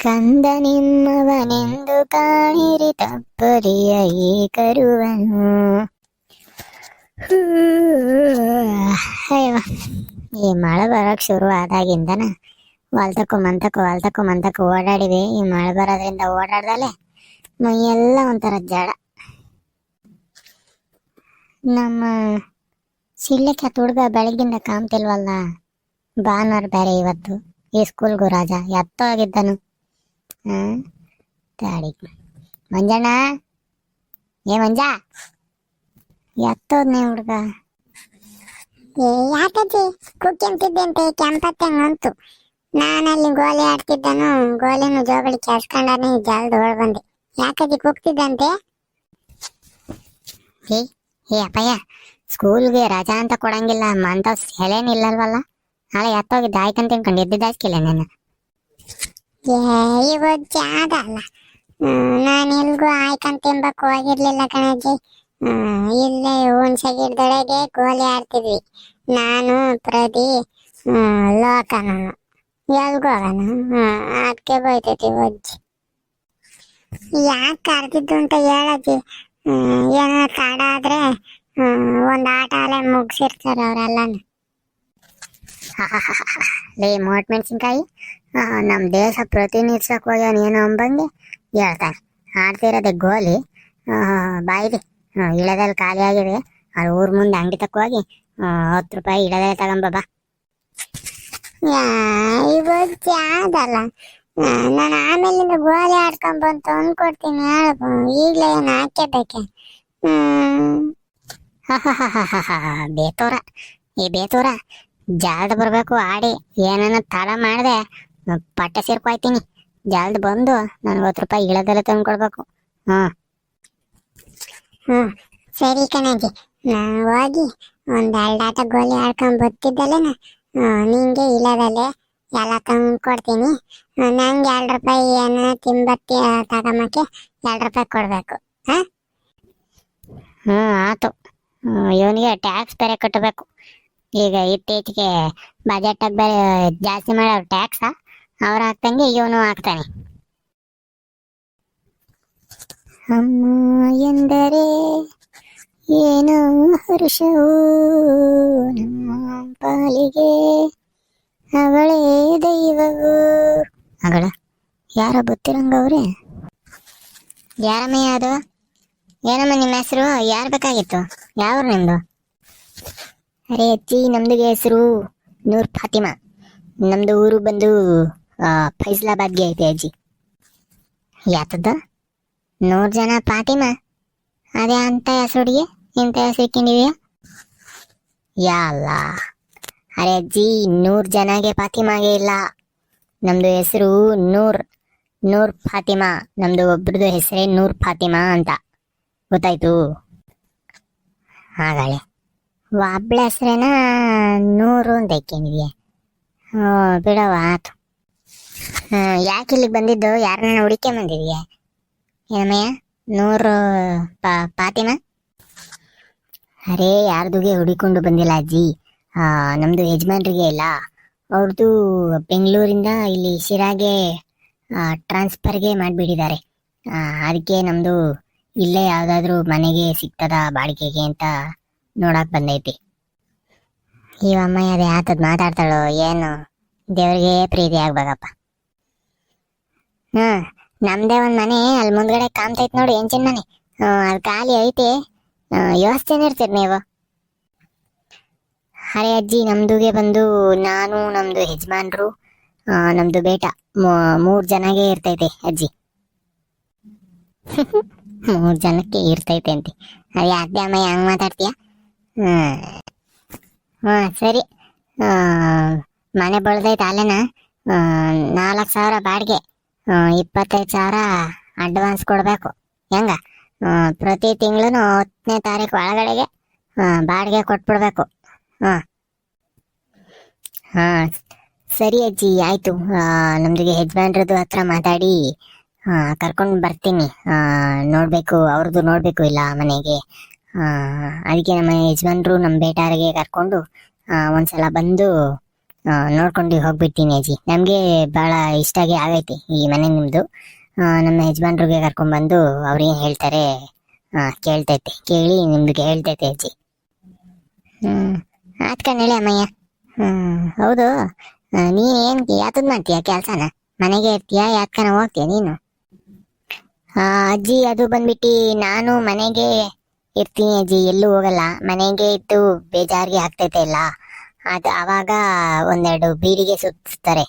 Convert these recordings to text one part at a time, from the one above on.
ಕಂದ ನಿಮ್ಮವನೆಂದು ಕಾಣಿರಿ ತಪ್ಪರಿಯ ಈ ಕರುವನು. ಅಯ್ಯೋ, ಈ ಮಳೆ ಬರೋಕ್ ಶುರು ಆದಾಗಿಂದನ ಹೊಲ್ತಕ್ಕೂ ಓಡಾಡಿವಿ. ಈ ಮಳೆ ಬರೋದ್ರಿಂದ ಓಡಾಡ್ದಲೆ ಮೈಯೆಲ್ಲ ಒಂಥರ ಜಡ. ನಮ್ಮ ಸಿಳ್ಳೆಕ್ಕೆ ಹುಡುಗ ಬೆಳಗ್ಗಿಂದ ಕಾಮ್ತಿಲ್ವಲ್ಲ. ಭಾನುವಾರ ಬೇರೆ ಇವತ್ತು. ಈ ಸ್ಕೂಲ್ಗೂ ರಾಜ ಎತ್ತೋಗಿದ್ದನು. ತಾಡಿ ಮಂಜಣ್ಣ, ಏ ಮಂಜ, ಎತ್ತೋದ್ನೇ ಹುಡುಗ. ಯಾಕಜ್ಜಿ ಕುಕ್ಕಿಂತಿದ್ದಂತೆ ಕೆಂಪತ್ತಂಗಂತು. ನಾನಲ್ಲಿ ಗೋಲಿ ಆಡ್ತಿದ್ದನು. ಗೋಲಿನ ಜೋಬಳಿ ಕೆರ್ಸ್ಕೊಂಡಾನೆ ಜಲ್ದು ಹೊಳ್ ಬಂದೆ. ಯಾಕಜ್ಜಿ ಕುಗ್ತಿದ್ದಂತೆ? ಏ ಅಪ್ಪಯ್ಯ, ಸ್ಕೂಲ್ಗೆ ರಜಾ ಅಂತ ಕೊಡಂಗಿಲ್ಲ ಅಂತ ಸೆಲೆನಿಲ್ಲಲ್ವಲ್ಲ. ನಾಳೆ ಎತ್ತೋಗಿದ್ದ ಆಯ್ಕಂತ ತಿನ್ಕೊಂಡು ಎದ್ದಿದ್ದಾಸ್ಕಿಲ್ಲ ನಾನು. ಇವತ್ತು ಜಾಗಲ್ಲ. ನಾನು ಎಲ್ಗೂ ಆಯ್ಕಂತ ತಿನ್ಬೇಕು ಹೋಗಿರ್ಲಿಲ್ಲ ಕಣಜ್ಜಿ. ಇಲ್ಲೇ ಹುಣ್ಸಗಿಡ್ದೊಳಗೆ ಗೋಲಿ ಆಡ್ತಿದ್ವಿ ನಾನು, ಪ್ರದಿ, ಲೋಕನು. ಎಲ್ಗೂ ಹೋಗೋಣ, ಅದಕ್ಕೆ ಬೈತೈತಿ ಅಜ್ಜಿ. ಯಾಕೆ ಕರ್ದಿದ್ದು ಅಂತ ಹೇಳಜ್ಜಿ. ಏನೋ ತಡ ಆದ್ರೆ ಒಂದ್ ಆಟ ಅಲ್ಲೇ ಮುಗಿಸಿರ್ತಾರ ಅವ್ರೆಲ್ಲಾನು. ಲೇ ಮೋಟ್ ಮೆಣಸಿನ್ಕಾಯಿ, ನಮ್ಮ ದೇಶ ಪ್ರತಿನಿಧಿಸಕ್ ಹೋಗ್ಯಾನ ಏನೋ ಅಂಬಂಗೆ ಹೇಳ್ತಾನೆ. ಆಡ್ತಿರೋದೆ ಗೋಲಿ. ಬಾಯಿದೆ ಇಳದಲ್ಲಿ ಖಾಲಿ ಆಗಿದೆ. ಅವ್ರ ಊರ್ ಮುಂದೆ ಅಂಗಡಿ ತಕ್ಕ ಹೋಗಿ 10 ರೂಪಾಯಿ ಇಳದಲ್ಲಿ ತಗೊಂಬಾ. ಇವತ್ತು ಜಾಗಲ್ಲ. ನಾನು ಆಮೇಲಿಂದ ಗೋಲಿ ಆಡ್ಕೊಂಡ್ ಬಂತು ಅಂದ್ಕೊಡ್ತೀನಿ. ಈಗ್ಲೇ ಏನು ಹಾಕೇಬೇಕೆ? ಬೇತೋರ, ಈ ಬೇತೋರ ಜಲ್ದ್ ಬರ್ಬೇಕು. ಆಡಿ ಏನನ್ನ ತಡ ಮಾಡ್ದೆ ಪಟ್ಟೆ ಸೇರ್ಕೊಯ್ತೀನಿ. ಜಲ್ದ್ ಬಂದು ನನ್ಗೆ 10 ರೂಪಾಯಿ ಇಳದೆಲ್ಲ ತಂದ್ಕೊಡ್ಬೇಕು. ಸರಿ ಕಣಜ್ಜಿ, ಹೋಗಿ ಒಂದ್ 2 ಆಟ ಗೋಲಿ ಆಡ್ಕೊಂಡ್ ಬರ್ತಿದ್ದಲ್ಲೇನ ನಿಂಗೆ ಇಲ್ಲದಲ್ಲೇ ಎಲ್ಲ ತಂದ್ಕೊಡ್ತೀನಿ. ನಂಗೆ 2 ರೂಪಾಯಿ ಏನ ತಿಂಬತ್ತಿ ತಗೊಂಬಕ್ಕೆ 2 ರೂಪಾಯಿ ಕೊಡ್ಬೇಕು. ಆತು. ಇವನಿಗೆ ಟ್ಯಾಕ್ಸ್ ಬೇರೆ ಕಟ್ಟಬೇಕು. ಈಗ ಇತ್ತೀಚೆಗೆ ಬಜೆಟ್ ಬೇರೆ ಜಾಸ್ತಿ ಮಾಡೋರು ಟ್ಯಾಕ್ಸ್. ಅವ್ರು ಹಾಕ್ತಂಗೆ ಇವನು ಹಾಕ್ತಾನೆ. ಅಮ್ಮ ಎಂದರೆ ಏನೋ ಹರುಷವು ನಮ್ಮ ಪಾಲಿಗೆ, ಅವಳೇ ದೈವವು. ಅಗಳ ಯಾರೋ ಗೊತ್ತಿರಂಗವ್ರೆ. ಯಾರಮ್ಮಯ್ಯ ಅದು? ಏನಮ್ಮ ನಿಮ್ಮ ಹೆಸರು? ಯಾರು ಬೇಕಾಗಿತ್ತು? ಯಾವ್ರು ನಿಮ್ದು? ಅರೆ ಅಜ್ಜಿ, ನಮ್ದು ಹೆಸರು ನೂರ್ ಫಾತಿಮಾ. ನಮ್ದು ಊರು ಬಂದು ಫೈಸಲಾಬಾದ್ಗೆ ಐತೆ ಅಜ್ಜಿ. ಯಾತದ 100 ಜನ ಫಾತಿಮಾ? ಅದೇ ಅಂತ ಹೆಸರುಡಿಗೆ ಇಂಥ ಹೆಸರು ಇಕ್ಕೊಂಡಿದೀಯ? ಯಾಲ್ಲ, ಅರೆ ಅಜ್ಜಿ, 100 ಜನಗೆ ಫಾತಿಮಾಗೆ ಇಲ್ಲ. ನಮ್ದು ಹೆಸರು ನೂರ್ ಫಾತಿಮಾ. ನಮ್ದು ಒಬ್ರದ್ದು ಹೆಸರೇ ನೂರ್ ಫಾತಿಮಾ ಅಂತ, ಗೊತ್ತಾಯ್ತು? ಹಾಗಾಳೆ ಒಬ್ಳ ಹೆಸ್ರೇನ 100 ಅಂತ ಇಕ್ಕೊಂಡಿದ್ಯಾ? ಬಿಡವ, ಆತು. ಯಾಕೆ ಇಲ್ಲಿಗೆ ಬಂದಿದ್ದು? ಯಾರನ್ನ ಹುಡುಕೆ ಬಂದಿದ್ಯಾ ಏನಮ್ಮಯ್ಯ? 100 ಫಾತಿಮಾ? ಅರೇ, ಯಾರ್ದುಗೆ ಹುಡಿಕೊಂಡು ಬಂದಿಲ್ಲ ಅಜ್ಜಿ. ನಮ್ದು ಯಜಮಾನ್ರಿಗೆ ಇಲ್ಲ, ಅವ್ರದ್ದು ಬೆಂಗಳೂರಿಂದ ಇಲ್ಲಿ ಶಿರಾಗೆ ಟ್ರಾನ್ಸ್ಫರ್ಗೆ ಮಾಡಿಬಿಟ್ಟಿದ್ದಾರೆ. ಅದಕ್ಕೆ ನಮ್ದು ಇಲ್ಲೇ ಯಾವ್ದಾದ್ರು ಮನೆಗೆ ಸಿಗ್ತದ ಬಾಡಿಗೆಗೆ ಅಂತ ನೋಡಕ್ ಬಂದೈತಿ. ಈ ಅಮ್ಮಯ್ಯ ಅದೇ ಆತದ್ ಮಾತಾಡ್ತಾಳು ಏನು? ದೇವ್ರಿಗೆ ಪ್ರೀತಿ ಆಗ್ಬೇಕಪ್ಪ. ನಮ್ದೇ ಒಂದ್ ಮನೆ ಅಲ್ಲಿ ಮುಂದ್ಗಡೆ ಕಾಮ್ತೈತ್ ನೋಡಿ, ಹೆಂಚಿನ ಮನೆ. ಅದು ಖಾಲಿ ಐತಿ. ಎಷ್ಟು ಜನ ಇರ್ತೀರಿ ನೀವು? ಅರೆ ಅಜ್ಜಿ, ನಮ್ದುಗೆ ಬಂದು ನಾನು, ನಮ್ದು ಯಜಮಾನ್ರು, ನಮ್ದು ಬೇಟ 3 ಜನಗೆ ಇರ್ತೈತೆ ಅಜ್ಜಿ. 3 ಜನಕ್ಕೆ ಇರ್ತೈತೆ ಅಂತೆ? ಅದೇ ಅದೇ ಅಮ್ಮ ಹಂಗ್ ಮಾತಾಡ್ತೀಯ? ಸರಿ. ಮನೆ ಬಳದೈತೆ ಅಲ್ಲೇನ? 4,000 ಬಾಡಿಗೆ, 25,000 ಅಡ್ವಾನ್ಸ್ ಕೊಡ್ಬೇಕು. ಹೆಂಗ? ಪ್ರತಿ ತಿಂಗಳು 10ನೇ ತಾರೀಕು ಒಳಗಡೆಗೆ ಬಾಡಿಗೆ ಕೊಟ್ಬಿಡ್ಬೇಕು. ಸರಿ ಅಜ್ಜಿ, ಆಯ್ತು. ನಮ್ದಿಗೆ ಯಜಮಾನ್ರದ್ದು ಹತ್ರ ಮಾತಾಡಿ ಕರ್ಕೊಂಡು ಬರ್ತೀನಿ. ನೋಡ್ಬೇಕು, ಅವ್ರದ್ದು ನೋಡ್ಬೇಕು ಇಲ್ಲ ಮನೆಗೆ. ಅದಕ್ಕೆ ನಮ್ಮ ಯಜಮಾನ್ರು ನಮ್ಮ ಬೇಟಾರಿಗೆ ಕರ್ಕೊಂಡು ಒಂದ್ಸಲ ಬಂದು ನೋಡ್ಕೊಂಡು ಹೋಗ್ಬಿಡ್ತೀನಿ ಅಜ್ಜಿ. ನಮಗೆ ಭಾಳ ಇಷ್ಟಾಗಿ ಆಗೈತಿ ಈ ಮನೆ ನಿಮ್ಮದು. ನಮ್ಮ ಯಜಮಾನ್ರಿಗೆ ಕರ್ಕೊಂಡ್ಬಂದು ಅವ್ರೇನು ಹೇಳ್ತಾರೆ ಕೇಳ್ತೈತೆ, ಕೇಳಿ ನಿಮ್ಗೆ ಹೇಳ್ತೈತೆ ಅಜ್ಜಿ. ಆತ್ ಕಣೇಳಿ ಅಮ್ಮಯ್ಯ. ಹೌದು, ನೀನ್ ಏನ್ ಯಾತದ್ ಮಾಡ್ತೀಯ ಕೆಲಸನ? ಮನೆಗೆ ಇರ್ತೀಯ, ಯಾತ್ಕನ ಹೋಗ್ತೀಯ ನೀನು? ಅಜ್ಜಿ ಅದು ಬಂದ್ಬಿಟ್ಟು ನಾನು ಮನೆಗೆ ಇರ್ತೀನಿ ಅಜ್ಜಿ, ಎಲ್ಲೂ ಹೋಗಲ್ಲ. ಮನೆಗೆ ಇದ್ದು ಬೇಜಾರಿಗೆ ಆಗ್ತೈತೆ ಇಲ್ಲ, ಅದು ಆವಾಗ ಒಂದೆರಡು ಬೀಡಿಗೆ ಸುತ್ತಾರೆ.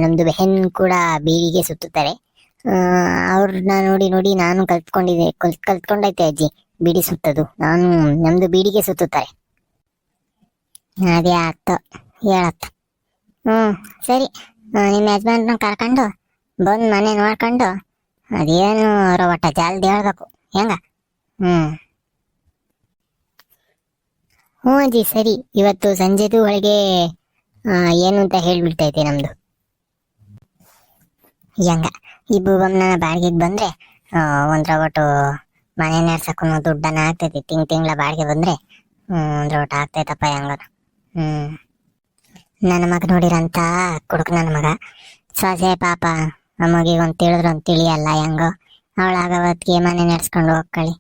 ನಮ್ದು ಬೆಹನ್ ಕೂಡ ಬೀಡಿಗೆ ಸುತ್ತುತ್ತಾರೆ. ಅವ್ರನ್ನ ನೋಡಿ ನೋಡಿ ನಾನು ಕಲ್ತ್ಕೊಂಡೈತೆ ಅಜ್ಜಿ ಬೀಡಿ ಸುತ್ತದು. ನಮ್ದು ಬೀಡಿಗೆ ಸುತ್ತುತ್ತಾರೆ. ಅದೇ ಆಗ್ತ ಹೇಳತ್ತ. ಸರಿ, ನಿಮ್ಮ ಯಜಮಾನ್ರನ್ನ ಕರ್ಕೊಂಡು ಬಂದು ಮನೆ ನೋಡ್ಕೊಂಡು ಅದೇನು ಅವರ ಒಟ್ಟ ಜಲ್ದಿ ಹೇಳ್ಬೇಕು ಹೆಂಗ. ಹ್ಞೂ ಅಜ್ಜಿ ಸರಿ. ಇವತ್ತು ಸಂಜೆದು ಒಳಗೆ ಏನು ಅಂತ ಹೇಳ್ಬಿಡ್ತೈತೆ ನಮ್ದು. ಹೆಂಗ ಈ ಭೂಬಮ್ಮನ ಬಾಡಿಗೆಗೆ ಬಂದ್ರೆ ಒಂದ್ರ ಒಟ್ಟು ಮನೆ ನಡ್ಸಕ್ಕೂ ದುಡ್ಡನ್ನ ಆಗ್ತೈತಿ. ತಿಂಗಳ ಬಾಡಿಗೆ ಬಂದ್ರೆ ಒಂದ್ರ ಒಟ್ಟು ಆಗ್ತೈತಪ್ಪ ಹೆಂಗ. ನನ್ನ ಮಗ ನೋಡಿರಂತ ಕುಡುಕ ನನ್ನ ಮಗ ಸೊಸೆ ಪಾಪ ಅಮ್ಮಗೆ ಒಂದು ತಿಳಿದ್ರು ಒಂದು ತಿಳಿಯಲ್ಲ ಹೆಂಗೋ. ಅವಳಾಗವತ್ತಿಗೆ ಮನೆ ನಡ್ಸ್ಕೊಂಡು ಹೋಗ್ಕಳಿ.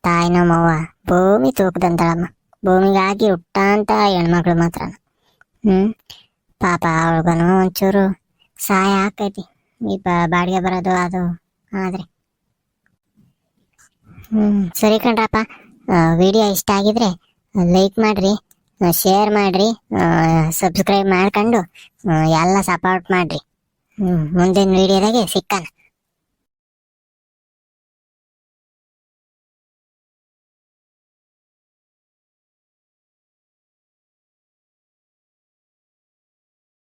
ತಾಯಿನೋ ಮವ್ವ ಭೂಮಿ ತೂಕದಂತಳಮ್ಮ. ಭೂಮಿಗಾಗಿ ಹುಟ್ಟ ಅಂತ ಹೆಣ್ಮಕ್ಳು ಮಾತ್ರ. ಪಾಪ ಅವಳಿಗನು ಒಂಚೂರು ಸಹಾಯ ಆಕೈತಿ ಈ ಬಾಡಿಗೆ ಬರೋದು ಅದು ಆದ್ರೆ. ಸರಿ ಕಣ್ರಪ್ಪ, ವಿಡಿಯೋ ಇಷ್ಟ ಆಗಿದ್ರೆ ಲೈಕ್ ಮಾಡ್ರಿ, ಶೇರ್ ಮಾಡ್ರಿ, ಸಬ್ಸ್ಕ್ರೈಬ್ ಮಾಡ್ಕೊಂಡು ಎಲ್ಲ ಸಪೋರ್ಟ್ ಮಾಡ್ರಿ. ಮುಂದಿನ ವಿಡಿಯೋದಾಗೆ ಸಿಕ್ಕಣ.